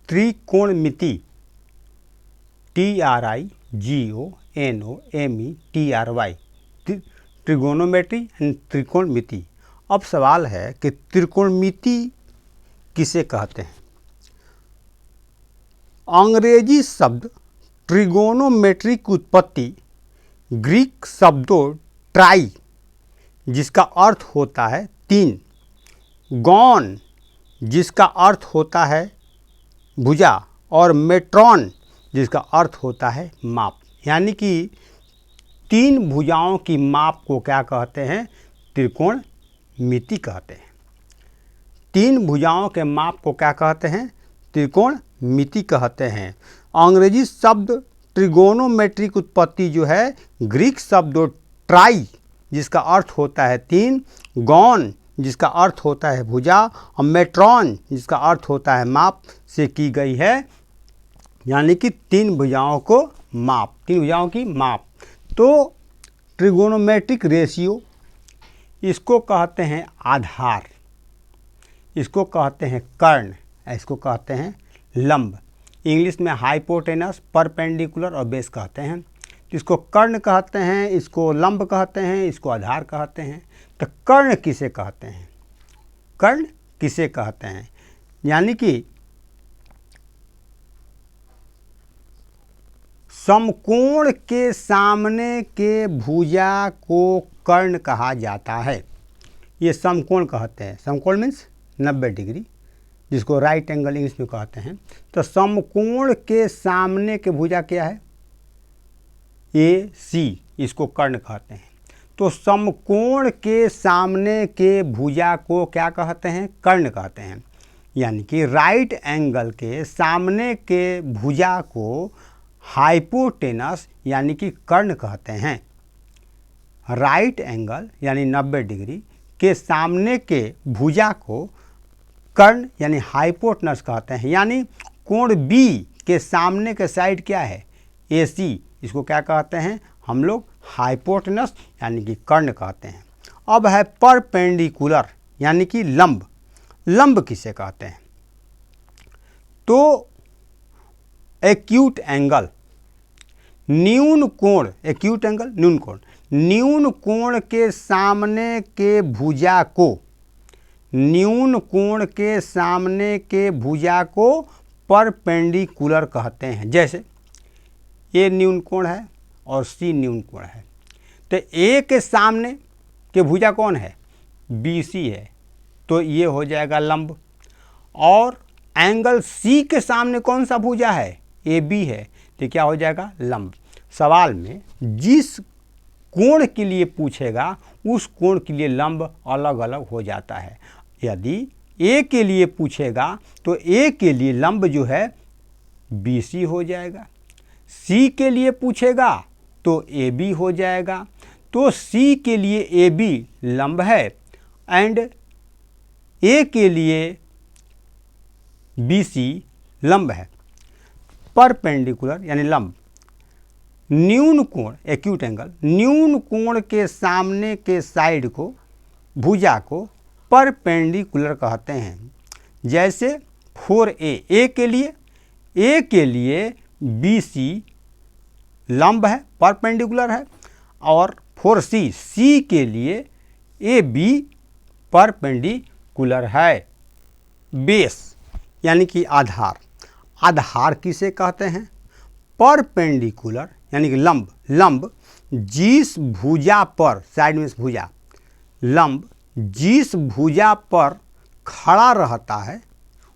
त्रिकोणमिति TRIGONOMETRY trigonometry and त्रिकोणमिति। अब सवाल है कि त्रिकोणमिति किसे कहते हैं। अंग्रेजी शब्द ट्रिगोनोमेट्री की उत्पत्ति ग्रीक शब्दों ट्राई जिसका अर्थ होता है तीन, गॉन जिसका अर्थ होता है भुजा और मेट्रॉन जिसका अर्थ होता है माप, यानी कि तीन भुजाओं की माप को क्या कहते हैं, त्रिकोणमिति कहते हैं। तीन भुजाओं के माप को क्या कहते हैं, त्रिकोणमिति कहते हैं। अंग्रेजी शब्द ट्रिगोनोमेट्री की उत्पत्ति जो है ग्रीक शब्द ट्राई जिसका अर्थ होता है तीन, गॉन जिसका अर्थ होता है भुजा और मेट्रॉन जिसका अर्थ होता है माप से की गई है, यानी कि तीन भुजाओं को माप, तीन भुजाओं की माप। तो ट्रिगोनोमेट्रिक रेशियो इसको कहते हैं आधार, इसको कहते हैं कर्ण, इसको कहते हैं लंब। इंग्लिश में हाइपोटेनस, परपेंडिकुलर और बेस कहते हैं। इसको कर्ण कहते हैं, इसको लंब कहते हैं, इसको आधार कहते हैं। तो कर्ण किसे कहते हैं, कर्ण किसे कहते हैं, यानी कि समकोण के सामने के भुजा को कर्ण कहा जाता है। ये समकोण कहते हैं, समकोण मीन्स 90 डिग्री, जिसको राइट एंगल इंग्लिश में कहते हैं। तो समकोण के सामने के भुजा क्या है, AC, इसको कर्ण कहते हैं। तो समकोण के सामने के भुजा को क्या कहते हैं, कर्ण कहते हैं। यानी कि राइट एंगल के सामने के भुजा को हाइपोटेनस यानी कि कर्ण कहते हैं। राइट एंगल यानी 90 डिग्री के सामने के भुजा को कर्ण यानी हाइपोटेनस कहते हैं। यानी कोण B के सामने के साइड क्या है, AC, इसको क्या कहते हैं हम लोग, हाइपोटेनस यानी कि कर्ण कहते हैं। अब है परपेंडिकुलर यानी कि लंब। लंब किसे कहते हैं, तो एक्यूट एंगल, न्यून कोण, एक्यूट एंगल न्यून कोण, न्यून कोण के सामने के भुजा को, न्यून कोण के सामने के भुजा को परपेंडिकुलर कहते हैं। जैसे A न्यून कोण है और C न्यून कोण है, तो A के सामने के भुजा कौन है, BC है, तो ये हो जाएगा लंब। और एंगल C के सामने कौन सा भुजा है, AB है, तो क्या हो जाएगा, लंब। सवाल में जिस कोण के लिए पूछेगा उस कोण के लिए लंब अलग अलग हो जाता है। यदि A के लिए पूछेगा तो A के लिए लंब जो है BC हो जाएगा, C के लिए पूछेगा तो AB हो जाएगा, तो C के लिए AB लंब है एंड A के लिए BC लंब है। परपेंडिकुलर यानी लंब, न्यून कोण एक्यूट एंगल, न्यून कोण के सामने के साइड को, भुजा को परपेंडिकुलर कहते हैं। जैसे 4A, A के लिए BC लंब है, परपेंडिकुलर है, और 4C, C के लिए AB परपेंडिकुलर है। बेस यानी कि आधार, आधार किसे कहते हैं, परपेंडिकुलर यानी कि लंब, लंब जिस भुजा पर, साइड में भुजा, लंब जिस भुजा पर खड़ा रहता है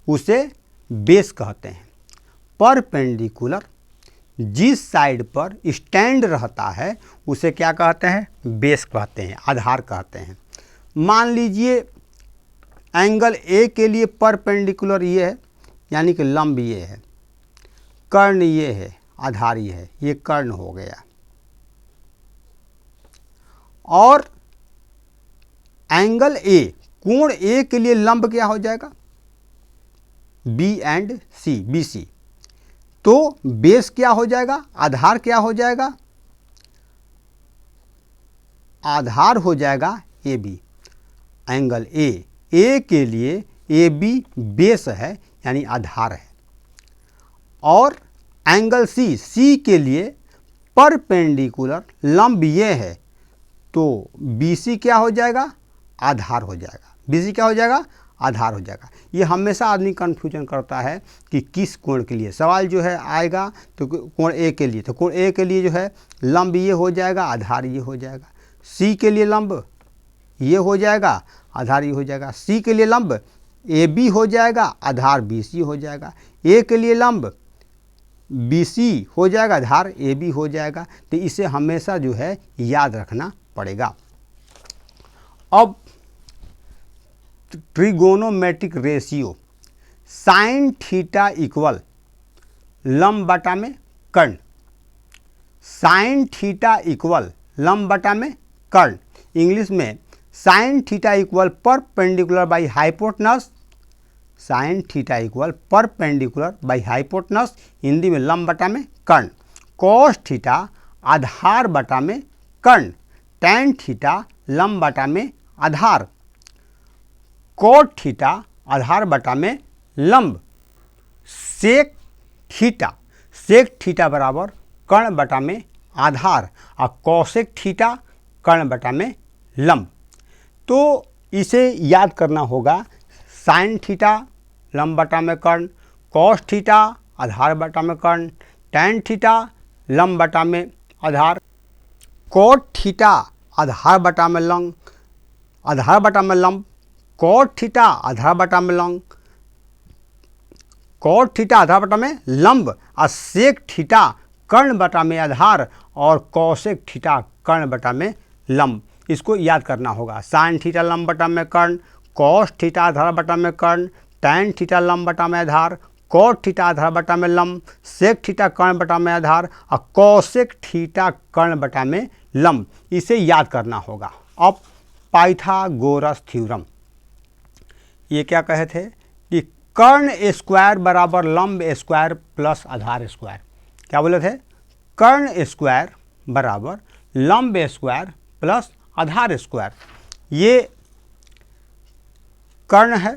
उसे बेस कहते हैं। परपेंडिकुलर जिस साइड पर स्टैंड रहता है उसे क्या कहते हैं, बेस कहते हैं, आधार कहते हैं। मान लीजिए एंगल A के लिए परपेंडिकुलर ये है यानी कि लंब ये है, कर्ण ये है, आधार ये है, ये कर्ण हो गया। और एंगल A, कोण A के लिए लंब क्या हो जाएगा, B एंड C, BC। तो बेस क्या हो जाएगा, आधार क्या हो जाएगा, आधार हो जाएगा AB। एंगल A के लिए AB बेस है यानी आधार है। और एंगल सी के लिए परपेंडिकुलर लंब ये है, तो BC क्या हो जाएगा, आधार हो जाएगा। BC क्या हो जाएगा, आधार हो जाएगा। ये हमेशा आदमी कन्फ्यूजन करता है कि किस कोण के लिए सवाल जो है आएगा, तो कोण A के लिए, तो कोण A के लिए जो है लंब ये हो जाएगा, आधार ये हो जाएगा। C के लिए लंब ये हो जाएगा, आधार ये हो जाएगा। C के लिए लंब AB हो जाएगा, आधार BC हो जाएगा। A के लिए लंब BC हो जाएगा, आधार AB हो जाएगा। तो इसे हमेशा जो है याद रखना पड़ेगा। अब trigonometric ratio sine theta equal लंब बटा में कर्ण, साइन थीटा इक्वल लंब बटा में कर्ण। इंग्लिश में sine theta equal perpendicular by hypotenuse, sine theta equal perpendicular by hypotenuse, Hindi में लंब बटा में कर्ण। कॉस थीटा आधार बटा में कर्ण, टैन थीटा लंब बटा में आधार, कोट थीटा आधार बटा में लंब, सेक थीटा बराबर कर्ण बटा में आधार और कौशिक थीटा कर्ण बटा में लंब। तो इसे याद करना होगा, साइन थीटा लंब बटा में कर्ण, कॉस थीटा आधार बटा में कर्ण, टैन थीटा लंब बटा में आधार, कोट थीटा आधार बटा में लंब, कोट थीटा आधार बटा में लंब, कोट थीटा आधार बटा में लंब और सेक थीटा कर्ण बटा में आधार और कौशिक थीटा कर्ण बटा में लंब। इसको याद करना होगा। साइन थीटा लंब बटा में कर्ण, कॉस थीटा आधार बटा में कर्ण, टैन थीटा लंब बटा में आधार, कोट थीटा आधार बटा में लंब, सेक थीटा कर्ण बटा में आधार और कौशिक थीटा कर्ण बटा में लंब। इसे याद करना होगा। अब पाइथागोरस थ्योरम, ये क्या कहे थे कि कर्ण स्क्वायर बराबर लंब स्क्वायर प्लस आधार स्क्वायर। क्या बोले थे, कर्ण स्क्वायर बराबर लंब स्क्वायर प्लस आधार स्क्वायर। ये कर्ण है,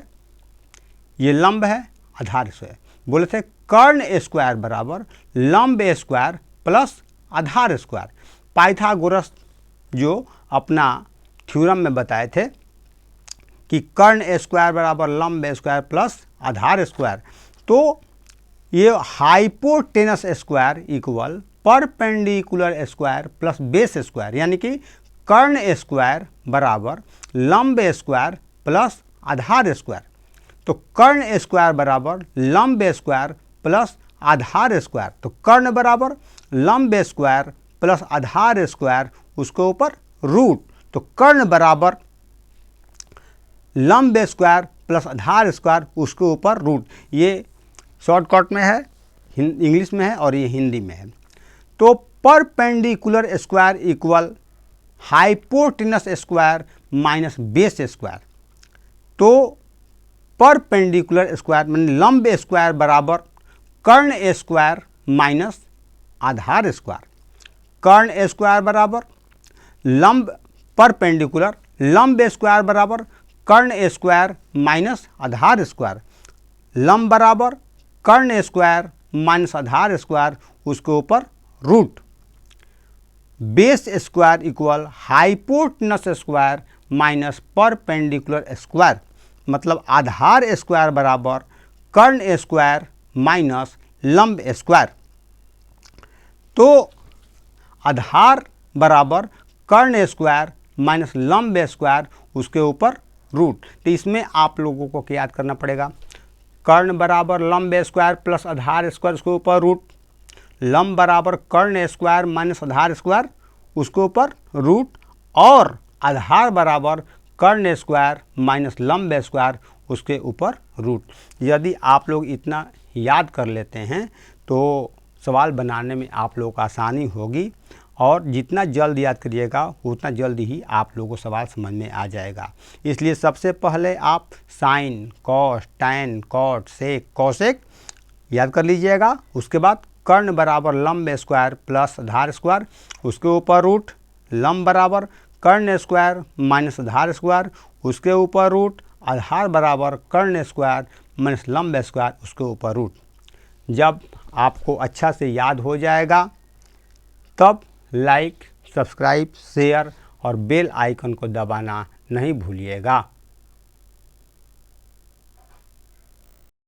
ये लंब है, आधार स्क्वायर। बोले थे कर्ण स्क्वायर बराबर लंब स्क्वायर प्लस आधार स्क्वायर। पाइथागोरस जो अपना थ्योरम में बताए थे कि कर्ण स्क्वायर बराबर लंब स्क्वायर प्लस आधार स्क्वायर, तो ये hypotenuse square equal perpendicular square plus base square, यानी कि कर्ण स्क्वायर बराबर लंब स्क्वायर प्लस आधार स्क्वायर। तो कर्ण स्क्वायर बराबर लंब स्क्वायर प्लस आधार स्क्वायर, तो कर्ण बराबर लंब स्क्वायर प्लस आधार स्क्वायर, उसके ऊपर रूट। तो कर्ण बराबर लंब स्क्वायर प्लस आधार स्क्वायर, उसके ऊपर रूट। ये शॉर्टकट में है, इंग्लिश में है और ये हिंदी में है। तो perpendicular square equal hypotenuse square minus base square. तो परपेंडिकुलर स्क्वायर माने लंब स्क्वायर बराबर कर्ण स्क्वायर माइनस आधार स्क्वायर। कर्ण स्क्वायर बराबर लंब परपेंडिकुलर लंब स्क्वायर बराबर कर्ण स्क्वायर माइनस आधार स्क्वायर, लंब बराबर कर्ण स्क्वायर माइनस आधार स्क्वायर, उसके ऊपर root. Base square equal hypotenuse square minus perpendicular square, मतलब आधार स्क्वायर बराबर कर्ण स्क्वायर माइनस लंब स्क्वायर। तो आधार बराबर कर्ण स्क्वायर माइनस लंब स्क्वायर, उसके ऊपर रूट। तो इसमें आप लोगों को क्या याद करना पड़ेगा, कर्ण बराबर लंब स्क्वायर प्लस आधार स्क्वायर, उसके ऊपर रूट। लंब बराबर कर्ण स्क्वायर माइनस आधार स्क्वायर, उसके ऊपर रूट। और आधार बराबर कर्ण स्क्वायर माइनस लंब स्क्वायर, उसके ऊपर रूट। यदि आप लोग इतना याद कर लेते हैं तो सवाल बनाने में आप लोगों को आसानी होगी, और जितना जल्द याद करिएगा उतना जल्दी ही आप लोगों को सवाल समझ में आ जाएगा। इसलिए सबसे पहले आप साइन, कॉस, टैन, कॉट, सेक, कौशिक याद कर लीजिएगा। उसके बाद कर्ण बराबर लंब स्क्वायर प्लस आधार स्क्वायर, उसके ऊपर रूट। लंब बराबर कर्ण स्क्वायर माइनस आधार स्क्वायर, उसके ऊपर रूट। आधार बराबर कर्ण स्क्वायर माइनस लंब स्क्वायर, उसके ऊपर रूट। जब आपको अच्छा से याद हो जाएगा तब लाइक, सब्सक्राइब, शेयर और बेल आइकन को दबाना नहीं भूलिएगा।